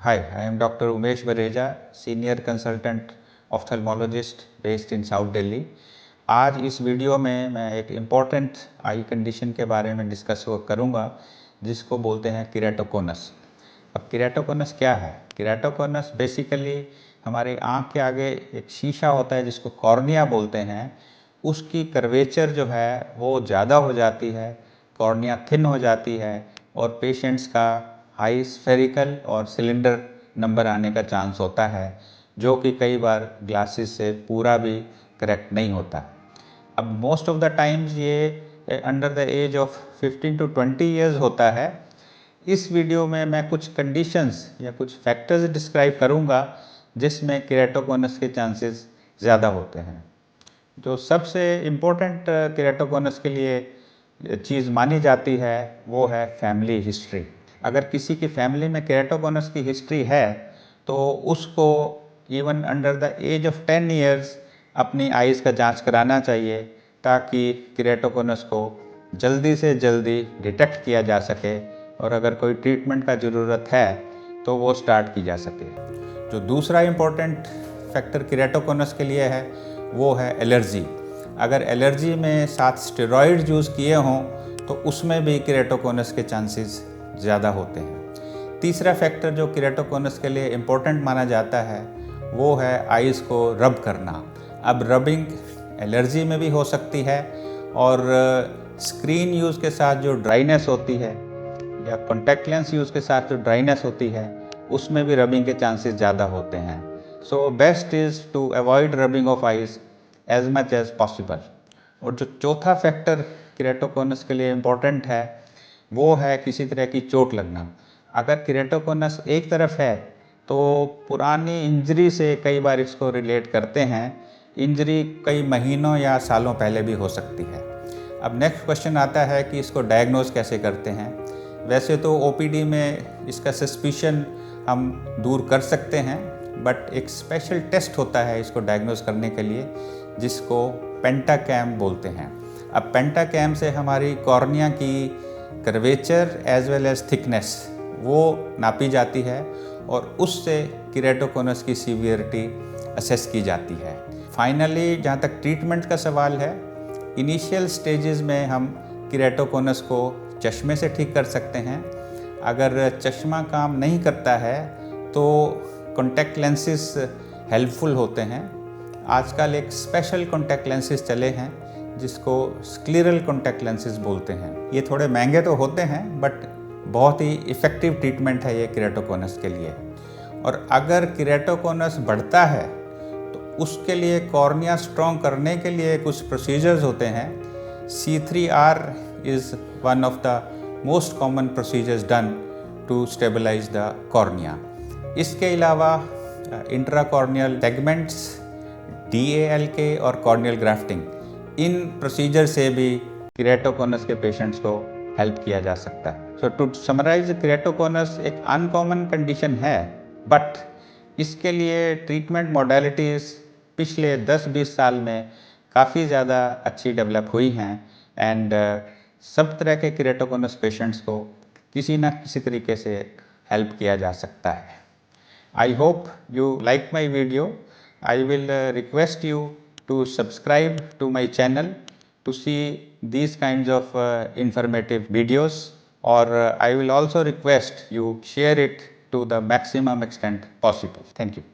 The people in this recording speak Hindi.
Hi, I am Dr. Umesh Bareja, Senior Consultant Ophthalmologist based in South Delhi. आज इस वीडियो में मैं एक इम्पॉर्टेंट आई कंडीशन के बारे में डिस्कस करूंगा जिसको बोलते हैं केराटोकोनस। अब केराटोकोनस क्या है? केराटोकोनस बेसिकली हमारे आँख के आगे एक शीशा होता है जिसको कॉर्निया बोलते हैं, उसकी कर्वेचर जो है वो ज़्यादा हो जाती है, कॉर्निया थिन हो जाती है और पेशेंट्स का हाई स्फेरिकल और सिलेंडर नंबर आने का चांस होता है, जो कि कई बार ग्लासेस से पूरा भी करेक्ट नहीं होता। अब मोस्ट ऑफ द टाइम्स ये under the age of 15 to 20 years होता है। इस वीडियो में मैं कुछ कंडीशंस या कुछ फैक्टर्स डिस्क्राइब करूंगा जिसमें केराटोकोनस के चांसेस ज़्यादा होते हैं। जो सबसे इम्पोर्टेंट केराटोकोनस के लिए चीज़ मानी जाती है वो है फैमिली हिस्ट्री। अगर किसी की फैमिली में केराटोकोनस की हिस्ट्री है तो उसको even under the age of 10 years अपनी आइज़ का जांच कराना चाहिए ताकि केराटोकोनस को जल्दी से जल्दी डिटेक्ट किया जा सके और अगर कोई ट्रीटमेंट का ज़रूरत है तो वो स्टार्ट की जा सके। जो दूसरा इम्पोर्टेंट फैक्टर केराटोकोनस के लिए है वो है एलर्जी। अगर एलर्जी में साथ स्टेरॉइड यूज़ किए हों तो उसमें भी केराटोकोनस के चांसेस ज़्यादा होते हैं। तीसरा फैक्टर जो केराटोकोनस के लिए इम्पोर्टेंट माना जाता है वो है आइज़ को रब करना। अब रबिंग एलर्जी में भी हो सकती है और स्क्रीन यूज़ के साथ जो ड्राइनेस होती है या कॉन्टैक्ट लेंस यूज़ के साथ जो ड्राइनेस होती है उसमें भी रबिंग के चांसेस ज़्यादा होते हैं। So best is to avoid rubbing of eyes as much as possible. और जो चौथा फैक्टर केराटोकोनस के लिए इम्पोर्टेंट है वो है किसी तरह की चोट लगना। अगर केराटोकोनस एक तरफ है तो पुरानी इंजरी से कई बार इसको रिलेट करते हैं। इंजरी कई महीनों या सालों पहले भी हो सकती है। अब नेक्स्ट क्वेश्चन आता है कि इसको डायग्नोज कैसे करते हैं। वैसे तो ओपीडी में इसका सस्पिशन हम दूर कर सकते हैं, बट एक स्पेशल टेस्ट होता है इसको डायग्नोज करने के लिए जिसको पेंटाकैम बोलते हैं। अब पेंटाकैम से हमारी कॉर्निया की curvature as well as thickness वो नापी जाती है और उससे केराटोकोनस की सीवियरिटी असेस की जाती है। फाइनली जहाँ तक ट्रीटमेंट का सवाल है, इनिशियल स्टेजेस में हम केराटोकोनस को चश्मे से ठीक कर सकते हैं। अगर चश्मा काम नहीं करता है तो कॉन्टैक्ट लेंसेस हेल्पफुल होते हैं। आजकल एक स्पेशल कॉन्टैक्ट लेंसेस चले हैं जिसको स्क्लेरल कॉन्टैक्ट लेंसेस बोलते हैं। ये थोड़े महंगे तो होते हैं बट बहुत ही इफ़ेक्टिव ट्रीटमेंट है ये केराटोकोनस के लिए। और अगर केराटोकोनस बढ़ता है तो उसके लिए कॉर्निया स्ट्रॉन्ग करने के लिए कुछ प्रोसीजर्स होते हैं। C3R is one of the most common procedures done to stabilize the cornea. इसके अलावा इंट्राकॉर्नियल सेगमेंट्स, DALK और कॉर्नियल ग्राफ्टिंग, इन प्रोसीजर से भी केराटोकोनस के पेशेंट्स को हेल्प किया जा सकता है। सो टू समराइज, केराटोकोनस एक अनकॉमन कंडीशन है, बट इसके लिए ट्रीटमेंट मोडालिटीज़ पिछले 10-20 साल में काफ़ी ज़्यादा अच्छी डेवलप हुई हैं एंड सब तरह के केराटोकोनस पेशेंट्स को किसी न किसी तरीके से हेल्प किया जा सकता है। I hope you like my video. I will request you to subscribe to my channel to see these kinds of informative videos, or I will also request you share it to the maximum extent possible. Thank you.